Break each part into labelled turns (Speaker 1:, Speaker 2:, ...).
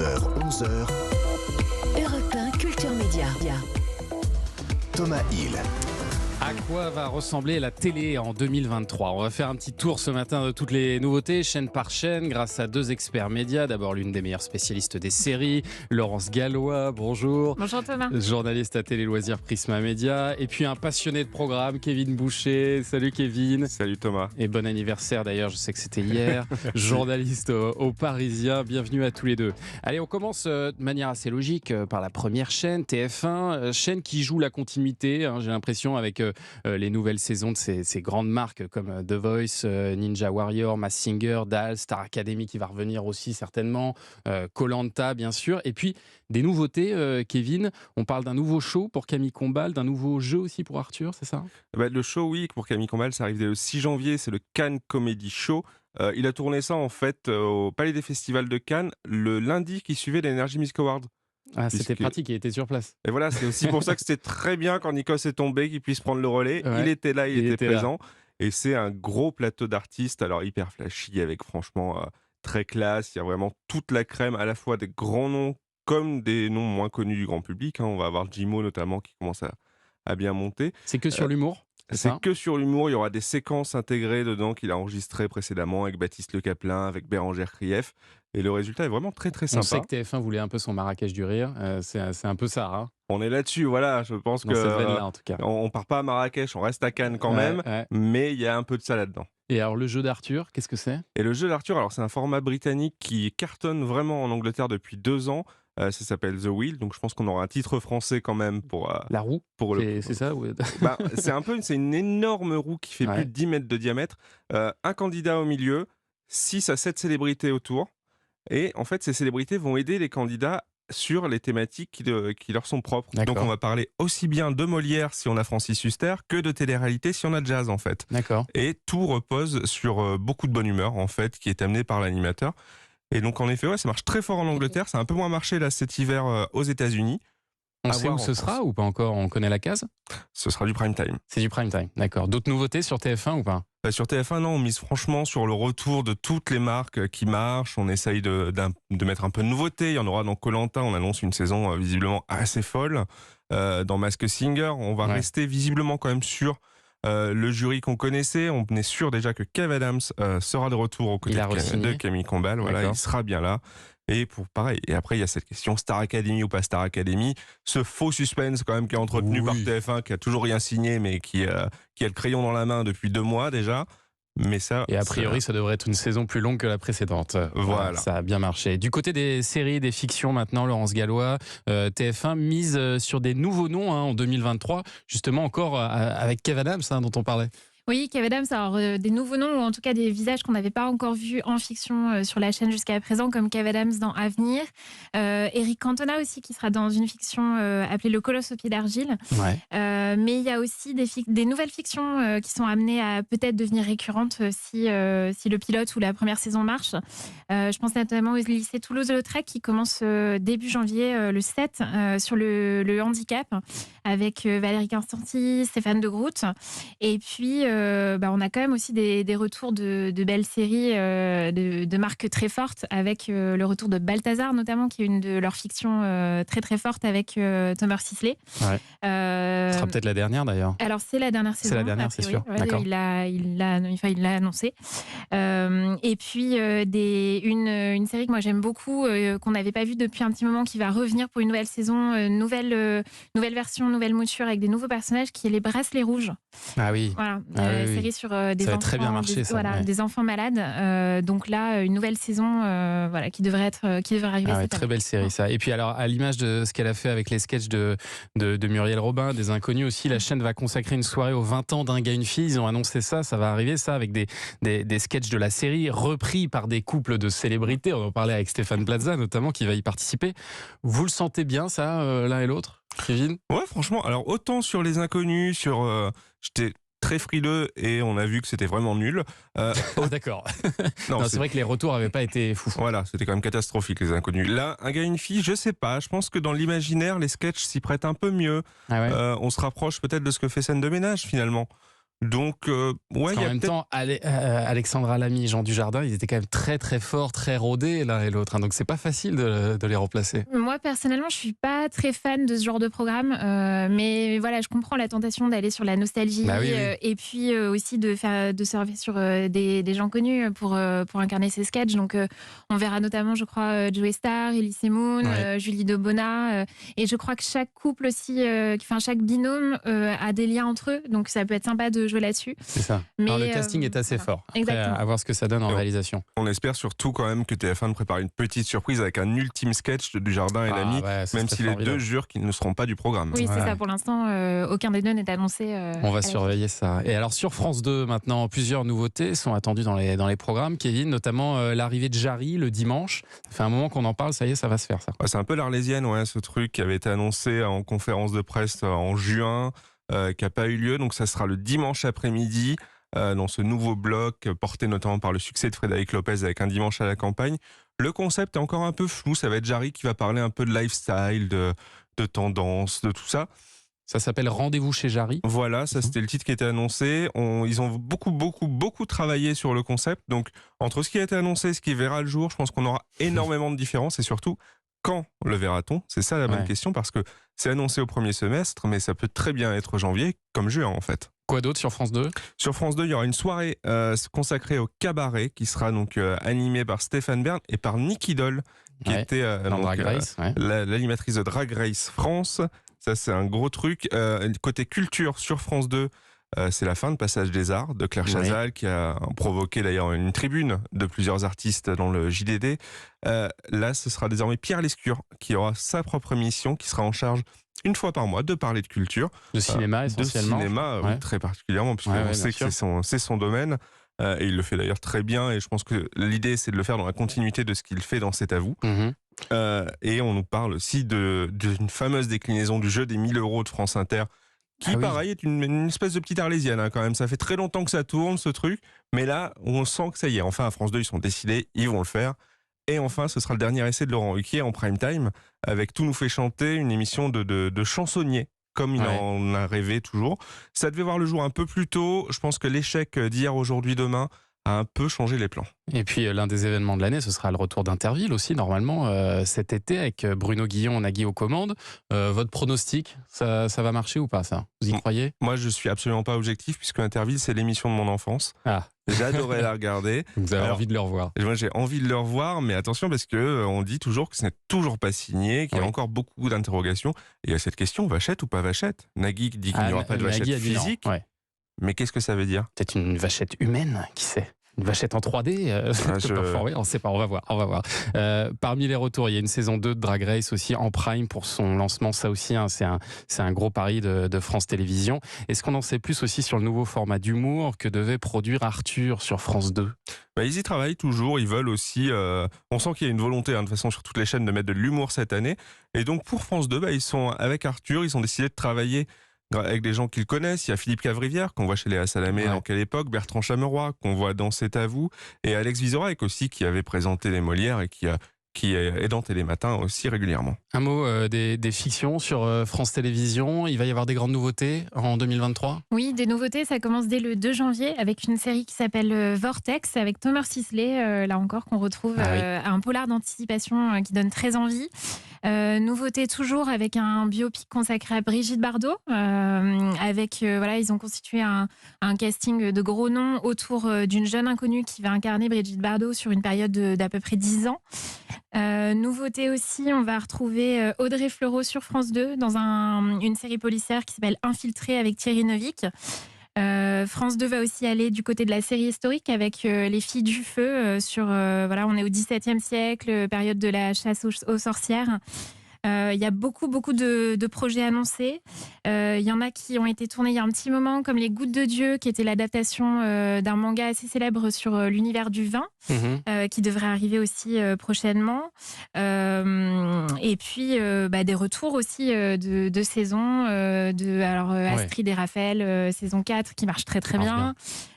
Speaker 1: 11h.
Speaker 2: Europe 1 Culture Média.
Speaker 1: Thomas Hill.
Speaker 3: À quoi va ressembler la télé en 2023 ? On va faire un petit tour ce matin de toutes les nouveautés, chaîne par chaîne, grâce à deux experts médias. D'abord, l'une des meilleures spécialistes des séries, Laurence Gallois, bonjour.
Speaker 4: Bonjour Thomas.
Speaker 3: Journaliste à Télé Loisirs Prisma Média. Et puis un passionné de programme, Kevin Boucher. Salut Kevin.
Speaker 5: Salut Thomas.
Speaker 3: Et bon anniversaire d'ailleurs, je sais que c'était hier. Journaliste au Parisien, bienvenue à tous les deux. Allez, on commence de manière assez logique par la première chaîne, TF1, chaîne qui joue la continuité, j'ai l'impression, avec les nouvelles saisons de ces grandes marques comme The Voice, Ninja Warrior, Masked Singer, DAL, Star Academy qui va revenir aussi certainement, Koh-Lanta bien sûr, et puis des nouveautés, Kevin, on parle d'un nouveau show pour Camille Combal, d'un nouveau jeu aussi pour Arthur, c'est ça ?
Speaker 5: Le show, oui, pour Camille Combal, ça arrive dès le 6 janvier, c'est le Cannes Comedy Show. Il a tourné ça en fait au Palais des Festivals de Cannes le lundi qui suivait l'Energy Music Awards.
Speaker 3: Ah, c'était pratique, il était sur place.
Speaker 5: Et voilà, c'est aussi pour ça que c'était très bien quand Nikos est tombé, qu'il puisse prendre le relais.
Speaker 3: Ouais,
Speaker 5: il était là, il était présent.
Speaker 3: Là.
Speaker 5: Et c'est un gros plateau d'artistes, alors hyper flashy, avec franchement très classe. Il y a vraiment toute la crème, à la fois des grands noms comme des noms moins connus du grand public. On va avoir Jimo notamment qui commence à bien monter.
Speaker 3: C'est que sur l'humour ?
Speaker 5: C'est que sur l'humour, il y aura des séquences intégrées dedans qu'il a enregistrées précédemment avec Baptiste Le Caplin, avec Bérangère Krief. Et le résultat est vraiment très très sympa.
Speaker 3: On sait que TF1 voulait un peu son Marrakech du rire, c'est un peu ça. Hein,
Speaker 5: on est là-dessus, voilà, je pense
Speaker 3: dans cette veine-là, en tout cas.
Speaker 5: On part pas à Marrakech, on reste à Cannes quand même, mais il y a un peu de ça là-dedans.
Speaker 3: Et alors le jeu d'Arthur, qu'est-ce que c'est ?
Speaker 5: Et le jeu d'Arthur, alors c'est un format britannique qui cartonne vraiment en Angleterre depuis 2 ans. Ça s'appelle The Wheel, donc je pense qu'on aura un titre français quand même pour
Speaker 3: la roue. C'est ça ou...
Speaker 5: c'est une énorme roue qui fait plus de 10 mètres de diamètre. Un candidat au milieu, 6 à 7 célébrités autour. Et en fait, ces célébrités vont aider les candidats sur les thématiques qui leur sont propres.
Speaker 3: D'accord.
Speaker 5: Donc on va parler aussi bien de Molière si on a Francis Huster que de télé-réalité si on a Jazz en fait.
Speaker 3: D'accord.
Speaker 5: Et tout repose sur beaucoup de bonne humeur en fait qui est amené par l'animateur. Et donc en effet, ça marche très fort en Angleterre, ça a un peu moins marché là cet hiver aux États-Unis.
Speaker 3: On sait où ce sera ou pas encore ? On connaît la case ?
Speaker 5: Ce sera du prime time.
Speaker 3: C'est du prime time, d'accord. D'autres nouveautés sur TF1 ou pas ?
Speaker 5: Sur TF1, non, on mise franchement sur le retour de toutes les marques qui marchent. On essaye de mettre un peu de nouveauté. Il y en aura dans Koh-Lanta, on annonce une saison visiblement assez folle. Dans Masked Singer, on va rester visiblement quand même sur le jury qu'on connaissait. On est sûr déjà que Kev Adams sera de retour aux côtés de Camille Combal. Voilà, il sera bien là. Et pareil. Et après, il y a cette question Star Academy ou pas Star Academy. Ce faux suspense quand même qui est entretenu par TF1, qui a toujours rien signé, mais qui a le crayon dans la main depuis 2 mois déjà. Mais ça,
Speaker 3: et a priori, ça devrait être une saison plus longue que la précédente.
Speaker 5: Voilà.
Speaker 3: Ça a bien marché. Du côté des séries, des fictions maintenant, Laurence Gallois, TF1 mise sur des nouveaux noms en 2023, justement encore avec Kev Adams dont on parlait.
Speaker 4: Oui, Kev Adams, alors des nouveaux noms, ou en tout cas des visages qu'on n'avait pas encore vus en fiction sur la chaîne jusqu'à présent, comme Kev Adams dans Avenir. Eric Cantona aussi, qui sera dans une fiction appelée Le Colosse au pied d'argile.
Speaker 3: Ouais.
Speaker 4: Mais il y a aussi des nouvelles fictions qui sont amenées à peut-être devenir récurrentes si le pilote ou la première saison marche. Je pense notamment au lycée Toulouse-Lautrec qui commence début janvier, le 7, sur le handicap, avec Valérie Constanti, Stéphane de Groot. Et puis, on a quand même aussi des retours de belles séries de marques très fortes, avec le retour de Balthazar, notamment, qui est une de leurs fictions très très fortes avec Thomas Sisley.
Speaker 3: Ouais. Ce sera peut-être la dernière d'ailleurs.
Speaker 4: Alors, c'est la dernière saison.
Speaker 3: C'est la dernière, c'est sûr.
Speaker 4: Ouais,
Speaker 3: d'accord.
Speaker 4: Il l'a annoncé. Et puis, une série que moi j'aime beaucoup, qu'on n'avait pas vue depuis un petit moment, qui va revenir pour une nouvelle saison, nouvelle version, nouvelle mouture, avec des nouveaux personnages, qui est Les Bracelets Rouges.
Speaker 3: Ah oui.
Speaker 4: Voilà, série sur des
Speaker 3: ça
Speaker 4: enfants,
Speaker 3: va très bien marcher,
Speaker 4: des enfants malades. Donc là, une nouvelle saison qui devrait arriver.
Speaker 3: Ah ouais, très belle série ça. Et puis alors, à l'image de ce qu'elle a fait avec les sketchs de Muriel Robin, des Inconnus aussi, la chaîne va consacrer une soirée aux 20 ans d'un gars, une fille. Ils ont annoncé ça va arriver ça, avec des sketchs de la série repris par des couples de célébrités. On en parlait avec Stéphane Plaza notamment, qui va y participer. Vous le sentez bien ça, l'un et l'autre, Kevin ?
Speaker 5: Ouais, franchement, alors autant sur les Inconnus, j'étais très frileux et on a vu que c'était vraiment nul.
Speaker 3: D'accord. Non, c'est vrai que les retours n'avaient pas été fous.
Speaker 5: Voilà, c'était quand même catastrophique, les Inconnus. Là, un gars, une fille, je sais pas. Je pense que dans l'imaginaire, les sketchs s'y prêtent un peu mieux.
Speaker 3: Ah ouais.
Speaker 5: On se rapproche peut-être de ce que fait Scène de ménage finalement. Donc, ouais, il y
Speaker 3: En
Speaker 5: a
Speaker 3: même
Speaker 5: peut-être.
Speaker 3: temps, Alexandra Lamy, Jean Dujardin, ils étaient quand même très très forts, très rodés l'un et l'autre. Donc c'est pas facile de les remplacer.
Speaker 4: Moi, personnellement, je suis pas très fan de ce genre de programme, mais voilà, je comprends la tentation d'aller sur la nostalgie,
Speaker 3: Bah oui, oui.
Speaker 4: et puis aussi de surfer sur des gens connus pour incarner ces sketchs. Donc, on verra notamment, je crois, Joey Starr, Elise Moon,
Speaker 3: Ouais.
Speaker 4: Julie Debona, et je crois que chaque couple aussi, enfin chaque binôme a des liens entre eux, donc ça peut être sympa de jouer là-dessus.
Speaker 3: C'est ça.
Speaker 4: Mais
Speaker 3: Alors, le casting est assez
Speaker 4: voilà.
Speaker 3: fort. Après,
Speaker 4: Exactement.
Speaker 3: à voir ce que ça donne en
Speaker 5: Non.
Speaker 3: réalisation.
Speaker 5: On espère surtout quand même que TF1 nous prépare une petite surprise avec un ultime sketch de Dujardin et Lamy,
Speaker 3: ouais, ce
Speaker 5: même
Speaker 3: serait
Speaker 5: si les
Speaker 3: formidable.
Speaker 5: deux jurent qu'ils ne seront pas du programme.
Speaker 4: Oui, c'est
Speaker 3: Ouais.
Speaker 4: ça. Pour l'instant, aucun des deux n'est annoncé.
Speaker 3: On
Speaker 4: à
Speaker 3: va
Speaker 4: la
Speaker 3: surveiller ça. Et alors sur France 2, maintenant, plusieurs nouveautés sont attendues dans les programmes. Kevin, notamment l'arrivée de Jarry le dimanche. Ça fait un moment qu'on en parle, ça y est, ça va se faire ça.
Speaker 5: Ouais, c'est un peu l'Arlésienne, ouais, ce truc qui avait été annoncé en conférence de presse en juin, qui n'a pas eu lieu. Donc ça sera le dimanche après-midi, dans ce nouveau bloc porté notamment par le succès de Frédéric Lopez avec Un dimanche à la campagne. Le concept est encore un peu flou. Ça va être Jarry qui va parler un peu de lifestyle, de tendance, de tout ça.
Speaker 3: Ça s'appelle Rendez-vous chez Jarry.
Speaker 5: Voilà, ça c'était le titre qui était annoncé. Ils ont beaucoup travaillé sur le concept. Donc entre ce qui a été annoncé et ce qui verra le jour, je pense qu'on aura énormément de différences. Et surtout, quand le verra-t-on? C'est ça la bonne
Speaker 3: Ouais.
Speaker 5: question, parce que c'est annoncé au premier semestre, mais ça peut très bien être janvier comme juin en fait.
Speaker 3: Quoi d'autre sur France 2?
Speaker 5: Sur France 2, il y aura une soirée consacrée au cabaret qui sera donc animée par Stéphane Bern et par Nicky Doll, qui
Speaker 3: Ouais,
Speaker 5: était
Speaker 3: dans Drag Race. Ouais.
Speaker 5: l'animatrice de Drag Race France. Ça, c'est un gros truc. Côté culture sur France 2, c'est la fin de Passage des Arts de Claire
Speaker 3: Oui.
Speaker 5: Chazal, qui a provoqué d'ailleurs une tribune de plusieurs artistes dans le JDD. Là, ce sera désormais Pierre Lescure qui aura sa propre émission, qui sera en charge une fois par mois de parler de culture.
Speaker 3: De cinéma essentiellement.
Speaker 5: De cinéma, oui,
Speaker 3: Ouais.
Speaker 5: très particulièrement, parce
Speaker 3: Ouais,
Speaker 5: qu'on
Speaker 3: ouais,
Speaker 5: sait
Speaker 3: bien
Speaker 5: que c'est son domaine. Et il le fait d'ailleurs très bien. Et je pense que l'idée, c'est de le faire dans la continuité de ce qu'il fait dans C'est à vous.
Speaker 3: Mhm.
Speaker 5: Et on nous parle aussi d'une fameuse déclinaison du jeu des 1000 € de France Inter, qui,
Speaker 3: Ah oui.
Speaker 5: pareil, est une espèce de petite arlésienne, hein, quand même. Ça fait très longtemps que ça tourne, ce truc. Mais là, on sent que ça y est. Enfin, à France 2, ils sont décidés, ils vont le faire. Et enfin, ce sera le dernier essai de Laurent Ruquier en prime time, avec Tout nous fait chanter, une émission de chansonnier, comme il
Speaker 3: Ouais.
Speaker 5: en a rêvé toujours. Ça devait voir le jour un peu plus tôt. Je pense que l'échec d'hier, aujourd'hui, demain a un peu changé les plans.
Speaker 3: Et puis l'un des événements de l'année, ce sera le retour d'Interville aussi, normalement, cet été, avec Bruno Guillon, Nagui aux commandes. Votre pronostic, ça va marcher ou pas, ça? Vous y croyez?
Speaker 5: Moi, je suis absolument pas objectif, puisque Interville, c'est l'émission de mon enfance.
Speaker 3: Ah,
Speaker 5: J'adorais la regarder.
Speaker 3: vous avez
Speaker 5: Alors,
Speaker 3: envie de le revoir.
Speaker 5: Et moi, j'ai envie de le revoir, mais attention, parce que on dit toujours que ce n'est toujours pas signé, qu'il y a
Speaker 3: Oui.
Speaker 5: encore beaucoup d'interrogations. Et il y a cette question, Vachette ou pas Vachette? Nagui dit qu'il n'y aura pas de
Speaker 3: Nagui
Speaker 5: Vachette
Speaker 3: a dit non.
Speaker 5: physique,
Speaker 3: Ouais.
Speaker 5: mais qu'est-ce que ça veut dire?
Speaker 3: Peut-être une vachette humaine, qui sait? Une vachette en 3D
Speaker 5: je-
Speaker 3: Oui, on ne sait pas, on va voir. Parmi les retours, il y a une saison 2 de Drag Race aussi en prime pour son lancement, ça aussi, hein, c'est un gros pari de France Télévisions. Est-ce qu'on en sait plus aussi sur le nouveau format d'humour que devait produire Arthur sur France 2?
Speaker 5: Bah, ils y travaillent toujours, ils veulent aussi... on sent qu'il y a une volonté, hein, de toute façon, sur toutes les chaînes, de mettre de l'humour cette année. Et donc, pour France 2, ils sont avec Arthur, ils ont décidé de travailler avec des gens qu'ils connaissent. Il y a Philippe Cavrivière, qu'on voit chez Léa Salamé
Speaker 3: Ouais.
Speaker 5: dans Quelle époque, Bertrand Chameroy, qu'on voit dans C'est à vous, et Alex Vizorek aussi, qui avait présenté les Molières et qui est dans Télématin aussi régulièrement.
Speaker 3: Un mot des fictions sur France Télévisions. Il va y avoir des grandes nouveautés en 2023?
Speaker 4: Oui, des nouveautés, ça commence dès le 2 janvier avec une série qui s'appelle Vortex avec Thomas Sisley, là encore qu'on retrouve
Speaker 3: Ah oui.
Speaker 4: un polar d'anticipation qui donne très envie. Nouveauté toujours avec un biopic consacré à Brigitte Bardot, voilà, ils ont constitué un casting de gros noms autour d'une jeune inconnue qui va incarner Brigitte Bardot sur une période d'à peu près 10 ans. Nouveauté aussi, on va retrouver Audrey Fleurot sur France 2 dans une série policière qui s'appelle Infiltré avec Thierry Neuvik. France 2 va aussi aller du côté de la série historique avec Les Filles du Feu voilà, on est au XVIIe siècle, période de la chasse aux sorcières. Il y a beaucoup de projets annoncés. Il y en a qui ont été tournés il y a un petit moment, comme Les Gouttes de Dieu, qui était l'adaptation d'un manga assez célèbre sur l'univers du vin, qui devrait arriver aussi prochainement. Et puis des retours aussi de saison. Astrid et Raphaël, saison 4, qui marche très très bien.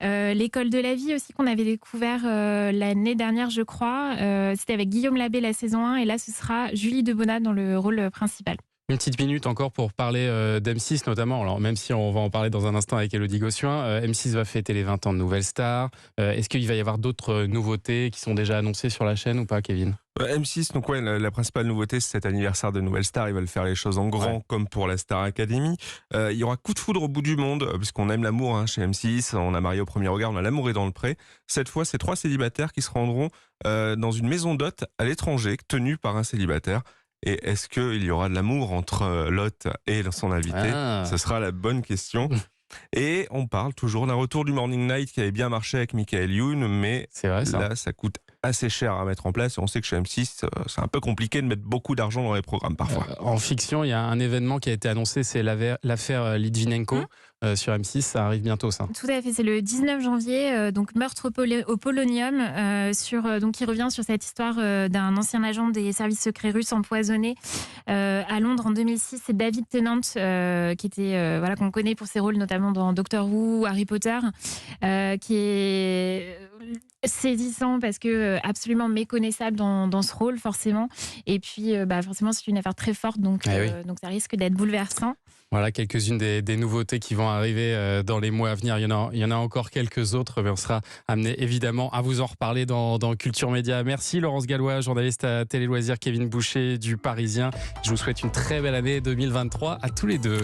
Speaker 4: L'école de la vie aussi, qu'on avait découvert l'année dernière, je crois. C'était avec Guillaume Labbé la saison 1, et là ce sera Julie Debona dans le rôle principal.
Speaker 3: Une petite minute encore pour parler d'M6 notamment. Alors, même si on va en parler dans un instant avec Élodie Gossuin, M6 va fêter les 20 ans de Nouvelle Star. Est-ce qu'il va y avoir d'autres nouveautés qui sont déjà annoncées sur la chaîne ou pas, Kevin?
Speaker 5: M6, donc la principale nouveauté, c'est cet anniversaire de Nouvelle Star. Ils veulent faire les choses en grand, comme pour la Star Academy. Il y aura Coup de foudre au bout du monde, puisqu'on aime l'amour chez M6. On a Marié au premier regard, on a L'amour est dans le pré. Cette fois, c'est 3 célibataires qui se rendront dans une maison d'hôtes à l'étranger, tenue par un célibataire. Et est-ce qu'il y aura de l'amour entre l'hôte et son invité? Ce sera la bonne question. Et on parle toujours d'un retour du Morning Night qui avait bien marché avec Michael Youn, mais
Speaker 3: C'est vrai, ça.
Speaker 5: là, ça coûte assez cher à mettre en place. Et on sait que chez M6, c'est un peu compliqué de mettre beaucoup d'argent dans les programmes parfois.
Speaker 3: En fiction, il y a un événement qui a été annoncé, c'est l'affaire Litvinenko sur M6. Ça arrive bientôt, ça.
Speaker 4: Tout à fait, c'est le 19 janvier, donc meurtre au polonium, donc qui revient sur cette histoire d'un ancien agent des services secrets russes empoisonné à Londres en 2006. C'est David Tennant, qui était qu'on connaît pour ses rôles notamment dans Doctor Who, Harry Potter, qui est saisissant parce que absolument méconnaissable dans ce rôle forcément. Et puis forcément c'est une affaire très forte, donc ça risque d'être bouleversant.
Speaker 3: Voilà quelques-unes des nouveautés qui vont arriver dans les mois à venir. Il y en a encore quelques autres, mais on sera amené évidemment à vous en reparler dans Culture Média. Merci Laurence Gallois, journaliste à Télé Loisirs, Kevin Boucher du Parisien. Je vous souhaite une très belle année 2023 à tous les deux.